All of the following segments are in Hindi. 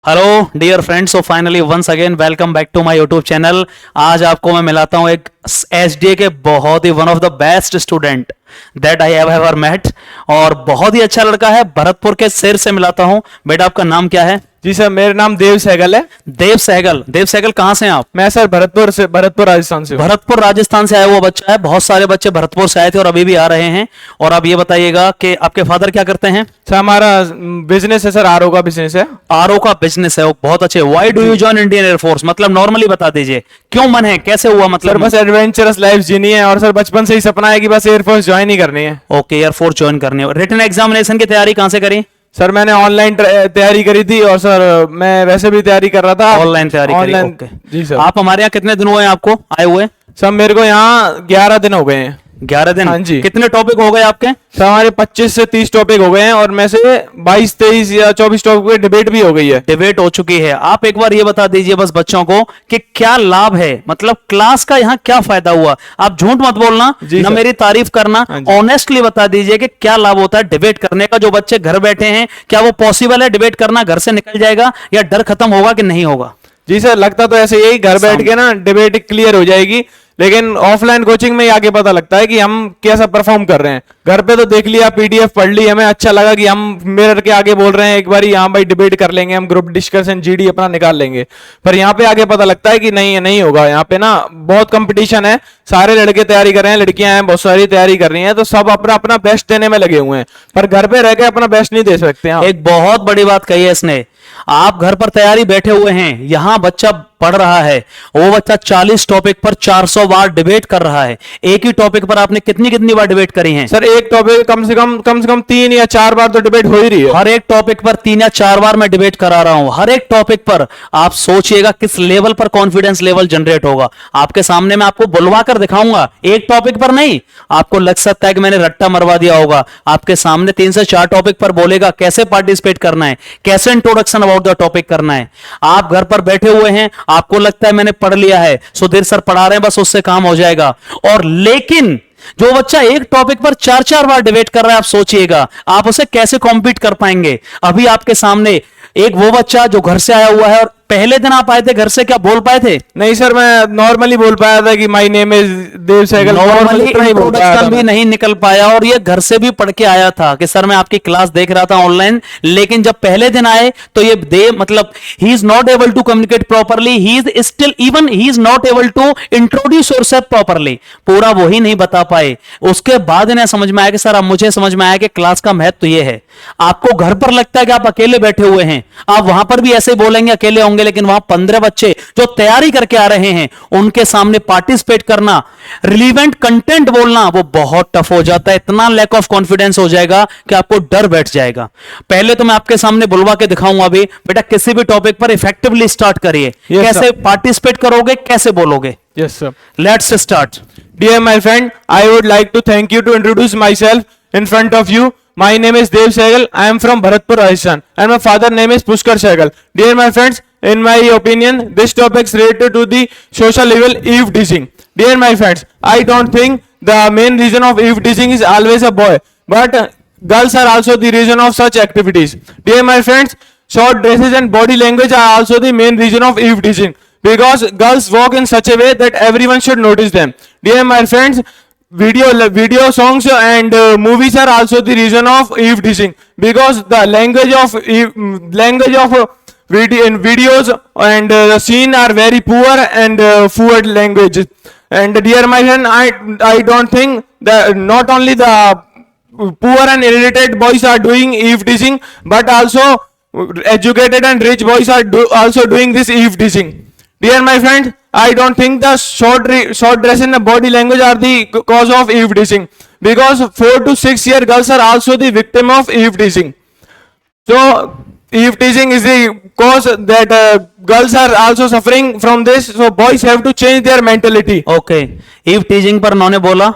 Hello dear friends, so finally once again welcome back to my YouTube channel. आज आपको मैं मिलाता हूं एक एसडीए के बहुत ही one of the best student that I have ever met, और बहुत ही अच्छा लड़का है। भरतपुर के सिर से मिलाता हूं। बेटा, आपका नाम क्या है? जी सर, मेरा नाम देव सहगल है। देव सहगल। देव सहगल कहां से हैं आप? मैं सर भरतपुर राजस्थान से हूँ। भरतपुर राजस्थान से आया हुआ बच्चा है। बहुत सारे बच्चे भरतपुर से आए थे और अभी भी आ रहे हैं। और आप ये बताइएगा कि आपके फादर क्या करते हैं? सर हमारा बिजनेस है, सर आरओ का बिजनेस है। आरओ का बिजनेस है, वो बहुत अच्छे। Why do you join Indian air force? मतलब नॉर्मली बता दीजिए, क्यों मन है, कैसे हुआ? सर मतलब बस एडवेंचरस लाइफ जीनी है, और सर बचपन से ही सपना है कि बस एयरफोर्स ज्वाइन ही करनी है। ओके, एयरफोर्स ज्वाइन करने। रिटन एग्जामिनेशन की तैयारी कहां से करी? सर मैंने ऑनलाइन तैयारी करी थी, और सर मैं वैसे भी तैयारी कर रहा था। ऑनलाइन तैयारी करी। ऑनलाइन। ओके जी सर। आप हमारे यहाँ कितने दिन हुए हैं आपको आए हुए? सर मेरे को यहाँ 11 दिन हो गए हैं। 11 दिन? हाँ जी। कितने टॉपिक हो गए आपके? सर हमारे 25 से 30 टॉपिक हो गए हैं, और में से 22, 23 या 24 टॉपिक पे डिबेट भी हो गई है। डिबेट हो चुकी है। आप एक बार ये बता दीजिए बस बच्चों को कि क्या लाभ है, मतलब क्लास का यहाँ क्या फायदा हुआ। आप झूठ मत बोलना, ना मेरी तारीफ करना, ऑनेस्टली बता दीजिए कि क्या लाभ होता है डिबेट करने का। जो बच्चे घर बैठे हैं, क्या वो पॉसिबल है डिबेट करना? घर से निकल जाएगा या डर खत्म होगा कि नहीं होगा? जी सर, लगता तो ऐसे यही, घर बैठ के ना डिबेट क्लियर हो जाएगी, लेकिन ऑफलाइन कोचिंग में आगे पता लगता है कि हम कैसा परफॉर्म कर रहे हैं। घर पे तो देख लिया, पीडीएफ पढ़ ली, हमें अच्छा लगा कि हम मिरर के आगे बोल रहे हैं, एक बार यहाँ भाई डिबेट कर लेंगे, हम ग्रुप डिस्कशन जीडी अपना निकाल लेंगे। पर यहाँ पे आगे पता लगता है कि नहीं होगा। यहाँ पे ना बहुत कंपटीशन है, सारे लड़के तैयारी कर रहे हैं, लड़कियां हैं बहुत सारी तैयारी कर रही हैं, तो सब अपना अपना बेस्ट देने में लगे हुए हैं, पर घर पे रह के अपना बेस्ट नहीं दे सकते हैं। एक बहुत बड़ी बात कही है इसने। आप घर पर तैयारी बैठे हुए हैं, यहां बच्चा पढ़ रहा है, वो बच्चा 40 टॉपिक पर 400 बार डिबेट कर रहा है। एक ही टॉपिक पर आपने कितनी बार डिबेट करी है? सर एक टॉपिक कम से कम 3 या 4 बार तो डिबेट हो ही रही है। हर एक टॉपिक पर 3 या 4 बार मैं डिबेट करा रहा हूं। हर एक टॉपिक पर आप सोचिएगा किस लेवल पर कॉन्फिडेंस लेवल जनरेट होगा। आपके सामने मैं आपको बुलवा कर दिखाऊंगा, एक टॉपिक पर नहीं। आपको लग सकता है कि मैंने रट्टा मरवा दिया होगा। आपके सामने 3 से 4 टॉपिक पर बोलेगा, कैसे पार्टिसिपेट करना है, कैसे इंट्रोडक्शन अबाउट द टॉपिक करना है। आप घर पर बैठे हुए हैं, आपको लगता है मैंने पढ़ लिया है, सुधीर सर पढ़ा रहे हैं, बस उससे काम हो जाएगा। और लेकिन जो बच्चा एक टॉपिक पर 4-4 बार डिबेट कर रहा है, आप सोचिएगा आप उसे कैसे कॉम्पीट कर पाएंगे। अभी आपके सामने एक वो बच्चा जो घर से आया हुआ है, और पहले दिन आप आए थे घर से, क्या बोल पाए थे? नहीं सर, मैं नॉर्मली बोल पाया था कि my name is Dev Sehgal. Normally introduction भी नहीं निकल पाया, और ये घर से भी पढ़ के आया था कि सर मैं आपकी क्लास देख रहा था ऑनलाइन। लेकिन जब पहले दिन आए तो ये देव, मतलब he is not able to communicate properly, he is still even he is not able to introduce yourself properly. पूरा वो ही नहीं बता पाए। उसके बाद इन्हें समझ में आया कि सर अब मुझे समझ में आया कि क्लास का महत्व तो ये है। आपको घर पर लगता है कि आप अकेले बैठे हुए हैं, आप वहां पर भी ऐसे बोलेंगे अकेले होंगे, लेकिन वहां 15 बच्चे जो तैयारी करके आ रहे हैं, उनके सामने पार्टिसिपेट करना, रिलीवेंट कंटेंट बोलना, वो बहुत टफ हो जाता है। इतना लैक ऑफ कॉन्फिडेंस हो जाएगा कि आपको डर बैठ जाएगा। पहले तो मैं आपके सामने बुलवा के दिखाऊंगा अभी। बेटा, किसी भी टॉपिक पर इफेक्टिवली स्टार्ट करिए। कैसे पार्टिसिपेट करोगे, कैसे बोलोगे? Yes sir, let's start. Dear my friend, I would like to thank you to introduce myself in front of you. My name is Dev Sehgal. I am from Bharatpur, Rajasthan, and my father name is Pushkar Sehgal. Dear my friends, in my opinion, this topic is related to the social level eve teasing. Dear my friends, I don't think the main reason of eve teasing is always a boy, but girls are also the reason of such activities. Dear my friends, short dresses and body language are also the main reason of eve teasing, because girls walk in such a way that everyone should notice them. Dear my friends, video songs and movies are also the reason of eve teasing, because the language of videos and the scene are very poor and forward language. And dear my friend, I don't think that not only the poor and illiterate boys are doing eve teasing, but also educated and rich boys are also doing this eve teasing. Dear my friend, I don't think the short dress and the body language are the cause of eve teasing, because 4 to 6 year girls are also the victim of eve teasing. So eve teasing is the cause that girls are also suffering from this. So boys have to change their mentality. Okay, eve teasing पर उन्होंने बोला,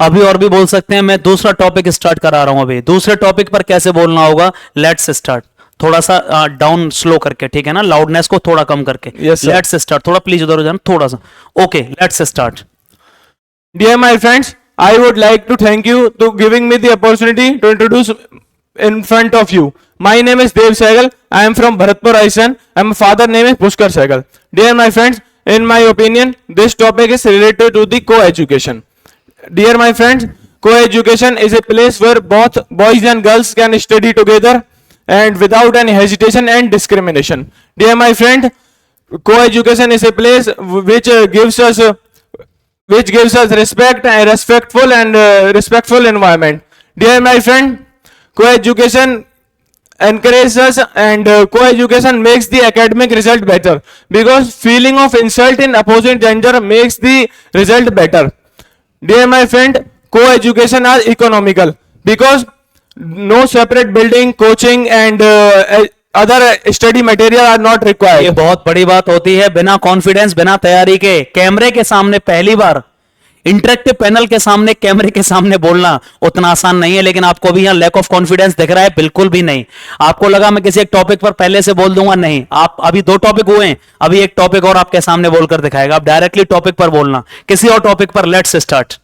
अभी और भी बोल सकते हैं। मैं दूसरा टॉपिक स्टार्ट करा रहा हूं। अभी दूसरे टॉपिक पर कैसे बोलना होगा, लेट्स स्टार्ट। थोड़ा सा डाउन स्लो करके, ठीक है ना, लाउडनेस को थोड़ा कम करके। Let's start. थोड़ा प्लीज उधर हो जाना थोड़ा सा। Okay, let's start. Dear my friends, I would like to thank you to giving me the opportunity to introduce in front of you. My name is Dev Sehgal. I am from Bharatpur, Rajasthan, and my father name is Pushkar Sehgal. Dear my friends, in my opinion, this topic is related to the co-education. Dear my friends, co-education is a place where both boys and girls can study together and without any hesitation and discrimination. Dear my friend, co-education is a place which gives us respect and respectful environment. Dear my friend, co-education encourages us and co-education makes the academic result better because feeling of insult in opposite gender makes the result better. Dear my friend, co-education are economical because no separate building, coaching and other study material are not required. ये बहुत बड़ी बात होती है, बिना कॉन्फिडेंस, बिना तैयारी के कैमरे के सामने पहली बार इंटरेक्टिव पैनल के सामने कैमरे के सामने बोलना उतना आसान नहीं है। लेकिन आपको भी यहां लैक ऑफ कॉन्फिडेंस दिख रहा है, बिल्कुल भी नहीं। आपको लगा मैं किसी एक टॉपिक पर पहले से बोल दूंगा, नहीं। आप अभी 2 टॉपिक हुए हैं, अभी एक टॉपिक और आपके सामने बोलकर दिखाएगा। आप डायरेक्टली टॉपिक पर बोलना, किसी और टॉपिक पर। Let's start.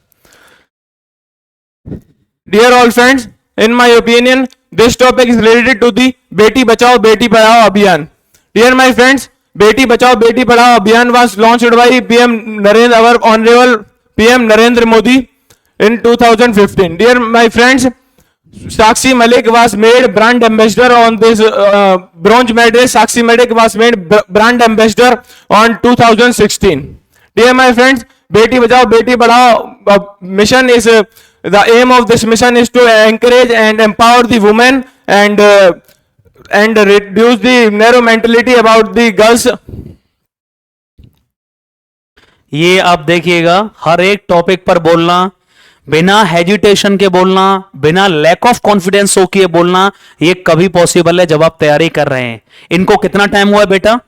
Dear all friends, in my opinion, this topic is related to the Beti Bachao Beti Padhao Abhiyan. Dear my friends, Beti Bachao Beti Padhao Abhiyan was launched by our Honorable PM Narendra Modi in 2015. Dear my friends, Sakshi Malik was made brand ambassador on this bronze medalist. Sakshi Malik was made brand ambassador on 2016. Dear my friends, Beti Bachao Beti Padhao mission is the aim of this mission is to encourage and empower the women and reduce the narrow mentality about the girls. ये आप देखिएगा, हर एक टॉपिक पर बोलना, बिना हेजिटेशन के बोलना, बिना लैक ऑफ कॉन्फिडेंस हो किए बोलना, ये कभी पॉसिबल है जब आप तैयारी कर रहे हैं। इनको कितना टाइम हुआ है बेटा?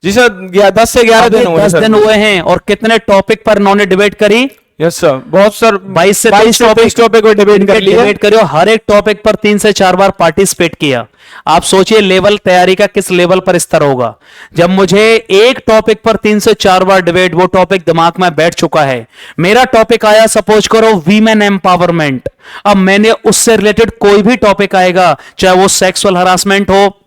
जी सर, 10 से 11 दिन हुए। 10 दिन हुए हैं। और कितने टॉपिक पर इन्होंने डिबेट करी? यस सर, बहुत सर, 22 से 23 टॉपिक को डिबेट कर लिया। डिबेट करियो, हर एक टॉपिक पर 3 से 4 बार पार्टिसिपेट किया। आप सोचिए लेवल तैयारी का किस लेवल पर स्तर होगा। जब मुझे एक टॉपिक पर 3 से 4 बार डिबेट, वो टॉपिक दिमाग में बैठ चुका है। मेरा टॉपिक आया, सपोज करो वीमेन एम्पावरमेंट, अब मैंने उससे रिलेटेड कोई भी टॉपिक आएगा, चाहे वो सेक्सुअल हरासमेंट हो,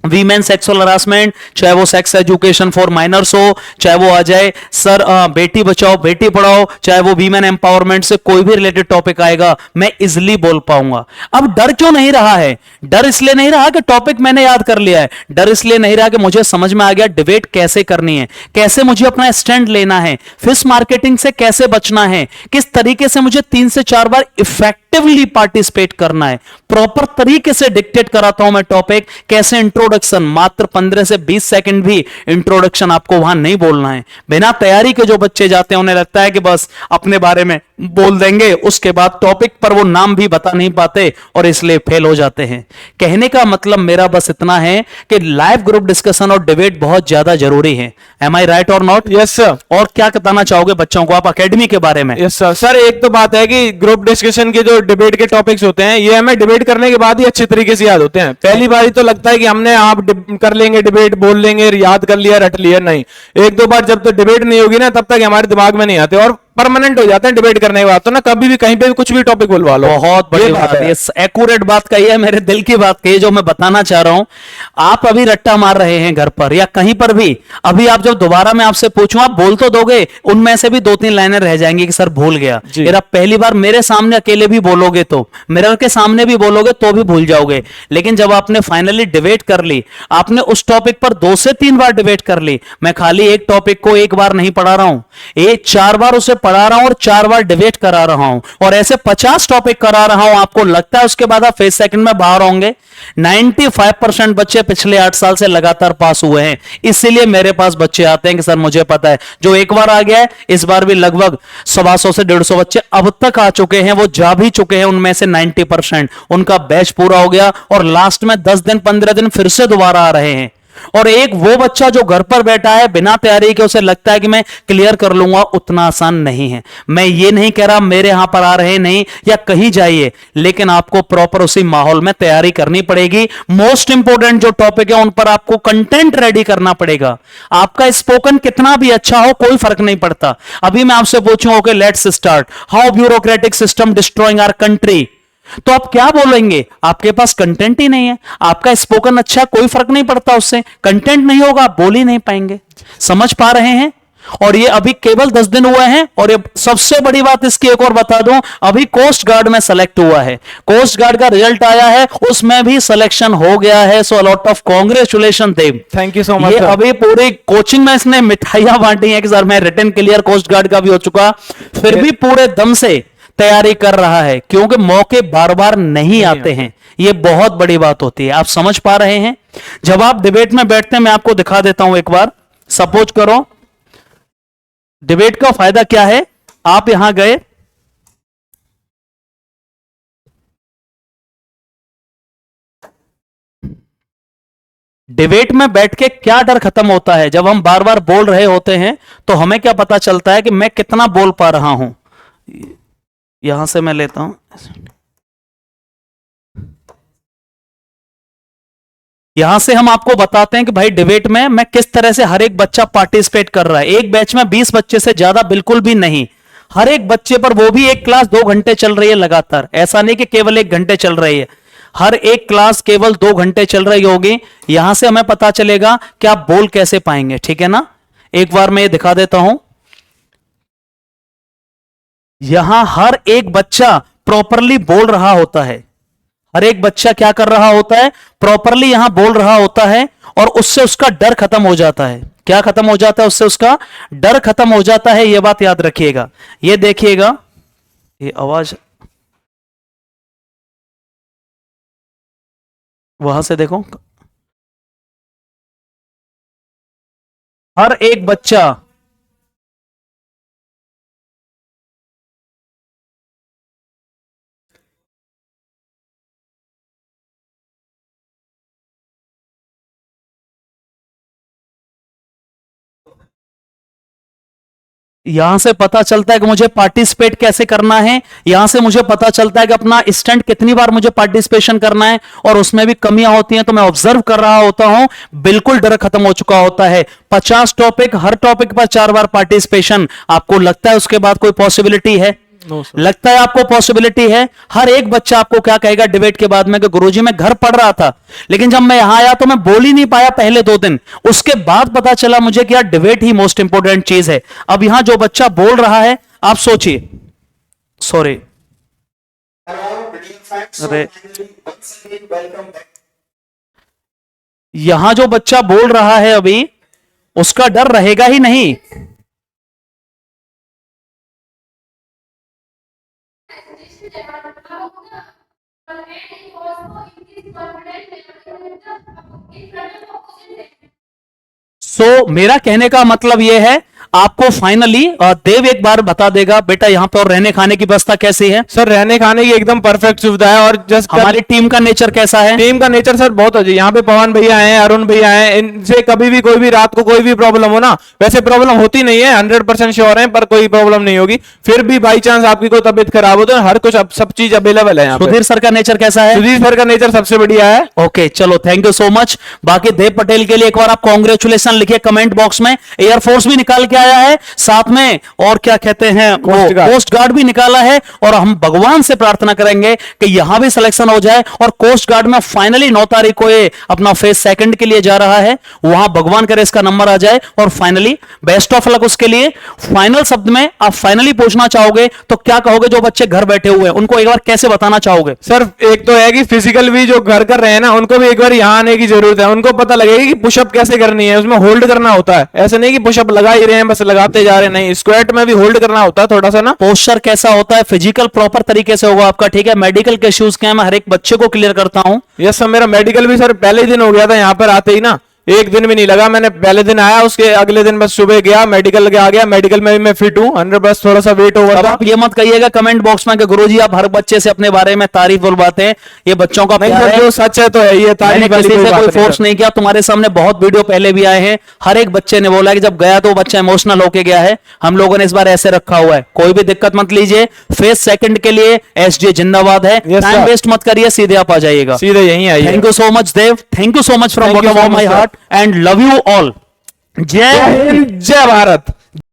वीमेन सेक्सुअल हरासमेंट, चाहे वो सेक्स एजुकेशन फॉर माइनर्स हो, चाहे वो आ जाए सर बेटी बचाओ बेटी पढ़ाओ, चाहे वो वीमेन एम्पावरमेंट से कोई भी रिलेटेड टॉपिक आएगा, मैं इजिली बोल पाऊंगा। अब डर क्यों नहीं रहा है? डर इसलिए नहीं रहा कि टॉपिक मैंने याद कर लिया है, डर इसलिए नहीं रहा कि मुझे समझ में आ गया डिबेट कैसे करनी है, कैसे मुझे अपना स्टैंड लेना है, फिश मार्केटिंग से कैसे बचना है, किस तरीके से मुझे 3 से 4 बार इफेक्टिवली पार्टिसिपेट करना है, प्रॉपर तरीके से डिक्टेट कराता हूं मैं टॉपिक, कैसे इंट्रोडक्शन, मात्र 15 से 20 सेकंड भी इंट्रोडक्शन आपको वहां नहीं बोलना है। बिना तैयारी के जो बच्चे जाते हैं उन्हें लगता है कि बस अपने बारे में बोल देंगे, उसके बाद टॉपिक पर वो नाम भी बता नहीं पाते और इसलिए फेल हो जाते हैं। कहने का मतलब मेरा बस इतना है कि लाइव ग्रुप डिस्कशन और डिबेट बहुत ज्यादा जरूरी है। एम आई राइट और नॉट? Yes sir. और क्या बताना चाहोगे बच्चों को आप एकेडमी के बारे में? Yes sir. सर एक तो बात है कि ग्रुप डिस्कशन के जो डिबेट के टॉपिक्स होते हैं, ये हमें डिबेट करने के बाद ही अच्छे तरीके से याद होते हैं। पहली बार तो लगता है कि हमने आप कर लेंगे डिबेट, बोल लेंगे, याद कर लिया, रट लिया, नहीं। 1-2 बार जब तक डिबेट नहीं होगी ना, तब तक हमारे दिमाग में नहीं आते और परमानेंट हो जाते हैं डिबेट करने के बाद। तो ना कभी भी कहीं पे भी कुछ भी टॉपिक बुलवा लो। बहुत बड़ी बात है, एक्यूरेट बात कही है, मेरे दिल की बात कही है जो मैं बताना चाह रहा हूं। आप अभी रट्टा मार रहे हैं घर पर या कहीं पर भी, अभी आप जब दोबारा मैं आपसे पूछूं आप बोल तो दोगे, उनमें से भी 2-3 लाइनें रह जाएंगी कि सर भूल गया। फिर आप पहली बार मेरे सामने अकेले भी बोलोगे तो, मिरर के सामने भी बोलोगे तो भी भूल जाओगे। लेकिन जब आपने फाइनली डिबेट कर ली, आपने उस टॉपिक पर 2 से 3 बार डिबेट कर ली, मैं खाली एक टॉपिक को एक बार नहीं पढ़ा रहा हूं, 4 बार उसे पढ़ा रहा हूं और 4 बार डिबेट करा रहा हूं और ऐसे 50 टॉपिक करा रहा हूं। आपको लगता है उसके बाद आप फेस सेकंड में बाहर होंगे? 95% बच्चे पिछले 8 साल से लगातार पास हुए हैं। इसीलिए मेरे पास बच्चे आते हैं कि सर मुझे पता है, जो एक बार आ गया है इस बार भी लगभग 100 से 150 बच्चे अब तक आ चुके हैं, वो जा भी चुके हैं। उनमें से 90% उनका बैच पूरा हो गया और लास्ट में 10 दिन 15 दिन फिर से दोबारा आ रहे हैं। और एक वो बच्चा जो घर पर बैठा है बिना तैयारी के, उसे लगता है कि मैं क्लियर कर लूंगा, उतना आसान नहीं है। मैं ये नहीं कह रहा मेरे यहां पर आ रहे नहीं या कहीं जाइए, लेकिन आपको प्रॉपर उसी माहौल में तैयारी करनी पड़ेगी। मोस्ट इंपोर्टेंट जो टॉपिक है उन पर आपको कंटेंट रेडी करना पड़ेगा। आपका स्पोकन कितना भी अच्छा हो कोई फर्क नहीं पड़ता। अभी मैं आपसे पूछूं, okay let's start, how bureaucratic system destroying our country. तो आप क्या बोलेंगे? आपके पास कंटेंट ही नहीं है। आपका स्पोकन अच्छा, कोई फर्क नहीं पड़ता उससे, कंटेंट नहीं होगा, आप बोल ही नहीं पाएंगे। समझ पा रहे हैं? और ये अभी केवल 10 दिन हुए हैं। और ये सबसे बड़ी बात इसकी एक और बता दूं, अभी कोस्ट गार्ड में सेलेक्ट हुआ है, कोस्ट गार्ड का रिजल्ट आया है, उसमें भी सिलेक्शन हो गया है। So lot of congratulation Dev. Thank you so much. ये अभी पूरी कोचिंग में इसने मिठाइयां बांटी हैं कि सर मैं रिटन क्लियर कोस्ट गार्ड का भी हो चुका, फिर भी पूरे दम से तैयारी कर रहा है, क्योंकि मौके बार बार नहीं आते हैं। ये बहुत बड़ी बात होती है। आप समझ पा रहे हैं? जब आप डिबेट में बैठते हैं, मैं आपको दिखा देता हूं एक बार। सपोज करो, डिबेट का फायदा क्या है? आप यहां गए, डिबेट में बैठ के क्या डर खत्म होता है? जब हम बार बार बोल रहे होते हैं तो हमें क्या पता चलता है कि मैं कितना बोल पा रहा हूं। यहां से मैं लेता हूं, यहां से हम आपको बताते हैं कि भाई डिबेट में मैं किस तरह से, हर एक बच्चा पार्टिसिपेट कर रहा है। एक बैच में 20 बच्चे से ज्यादा बिल्कुल भी नहीं, हर एक बच्चे पर, वो भी एक क्लास 2 घंटे चल रही है लगातार। ऐसा नहीं कि केवल 1 घंटे चल रही है, हर एक क्लास केवल 2 घंटे चल रही होगी। यहां से हमें पता चलेगा कि आप बोल कैसे पाएंगे। ठीक है ना? एक बार मैं ये दिखा देता हूं। यहां हर एक बच्चा प्रॉपरली बोल रहा होता है, हर एक बच्चा क्या कर रहा होता है? प्रॉपरली यहां बोल रहा होता है, और उससे उसका डर खत्म हो जाता है। क्या खत्म हो जाता है? उससे उसका डर खत्म हो जाता है। यह बात याद रखिएगा। यह देखिएगा, ये आवाज वहां से देखो, हर एक बच्चा यहां से पता चलता है कि मुझे पार्टिसिपेट कैसे करना है। यहां से मुझे पता चलता है कि अपना स्टंट कितनी बार मुझे पार्टिसिपेशन करना है, और उसमें भी कमियां होती हैं तो मैं ऑब्जर्व कर रहा होता हूं। बिल्कुल डर खत्म हो चुका होता है। 50 टॉपिक, हर टॉपिक पर 4 बार पार्टिसिपेशन। आपको लगता है उसके बाद कोई पॉसिबिलिटी है? लगता है आपको पॉसिबिलिटी है? हर एक बच्चा आपको क्या कहेगा डिबेट के बाद में कि गुरुजी मैं घर पढ़ रहा था, लेकिन जब मैं यहां आया तो मैं बोल ही नहीं पाया पहले 2 दिन। उसके बाद पता चला मुझे कि यार डिबेट ही मोस्ट इंपोर्टेंट चीज है। अब यहां जो बच्चा बोल रहा है, आप सोचिए, सॉरी, अरे यहां जो बच्चा बोल रहा है अभी, उसका डर रहेगा ही नहीं। मेरा कहने का मतलब यह है, आपको फाइनली देव एक बार बता देगा बेटा यहां पर रहने खाने की व्यवस्था कैसी है। सर रहने खाने की एकदम परफेक्ट सुविधा है। और जस्ट हमारी टीम का नेचर कैसा है? टीम का नेचर सर बहुत अच्छा है। यहाँ पे पवन भैया हैं, अरुण भैया हैं, इनसे कभी भी कोई भी रात को कोई भी प्रॉब्लम हो ना, वैसे प्रॉब्लम होती नहीं है, 100% श्योर है, पर कोई प्रॉब्लम नहीं होगी। फिर भी बाई चांस आपकी कोई तबियत खराब हो तो हर कुछ सब चीज अवेलेबल है यहाँ पे। सुधीर सर का नेचर कैसा है? सुधीर सर का नेचर सबसे बढ़िया है। ओके चलो, थैंक यू सो मच। बाकी देव पटेल के लिए एक बार आप कांग्रेचुलेशन लिखिए कमेंट बॉक्स में। एयरफोर्स भी निकाल के आया है साथ में, और क्या कहते हैं वो कोस्ट गार्ड भी निकाला है। और हम भगवान से प्रार्थना करेंगे कि यहां भी सिलेक्शन हो जाए, और कोस्ट गार्ड में फाइनली 9 तारीख को ये अपना फेज सेकंड के लिए जा रहा है, वहां भगवान करे इसका नंबर आ जाए, और फाइनली बेस्ट ऑफ लक उसके लिए। फाइनल शब्द में आप फाइनली पूछना चाहोगे तो क्या कहोगे? जो बच्चे घर बैठे हुए हैं उनको एक बार कैसे बताना चाहोगे? सर एक तो है कि फिजिकल भी जो घर कर रहे हैं ना, उनको भी एक बार यहाँ आने की जरूरत है। उनको पता लगेगा कि पुशअप कैसे करनी है, उसमें होल्ड करना होता है। ऐसे नहीं कि पुशअप लगा ही रहे हैं बस लगाते जा रहे हैं, नहीं, स्क्वाट में भी होल्ड करना होता है थोड़ा सा ना। पोस्चर कैसा होता है, फिजिकल प्रॉपर तरीके से होगा आपका। ठीक है, मेडिकल के इश्यूज क्या है मैं हर एक बच्चे को क्लियर करता हूं। यस सर, मेरा मेडिकल भी सर पहले ही दिन हो गया था यहाँ पर आते ही ना, एक दिन भी नहीं लगा। मैंने पहले दिन आया, उसके अगले दिन बस सुबह गया मेडिकल लगे आ गया। मेडिकल में भी मैं फिट हूँ 100%, थोड़ा सा वेट ओवर था। आप ये मत कहिएगा कमेंट बॉक्स में कि गुरुजी आप हर बच्चे से अपने बारे में तारीफ बुलवाते हैं, ये बच्चों का प्यार है। जो सच है तो है, ये तारीफ वाली किसी से कोई बात फोर्स नहीं किया। तुम्हारे सामने बहुत वीडियो पहले भी आए हैं, हर एक बच्चे ने बोला कि जब गया तो बच्चा इमोशनल होके गया है। हम लोगों ने इस बार ऐसे रखा हुआ है, कोई भी दिक्कत मत लीजिए। फेज सेकंड के लिए एसडी जिंदाबाद है। टाइम वेस्ट मत करिए, सीधे आप आ जाइएगा, सीधे यहीं आइए। Thank you so much Dev, thank you so much from bottom of my heart and love you all. Jai Hind, जय भारत।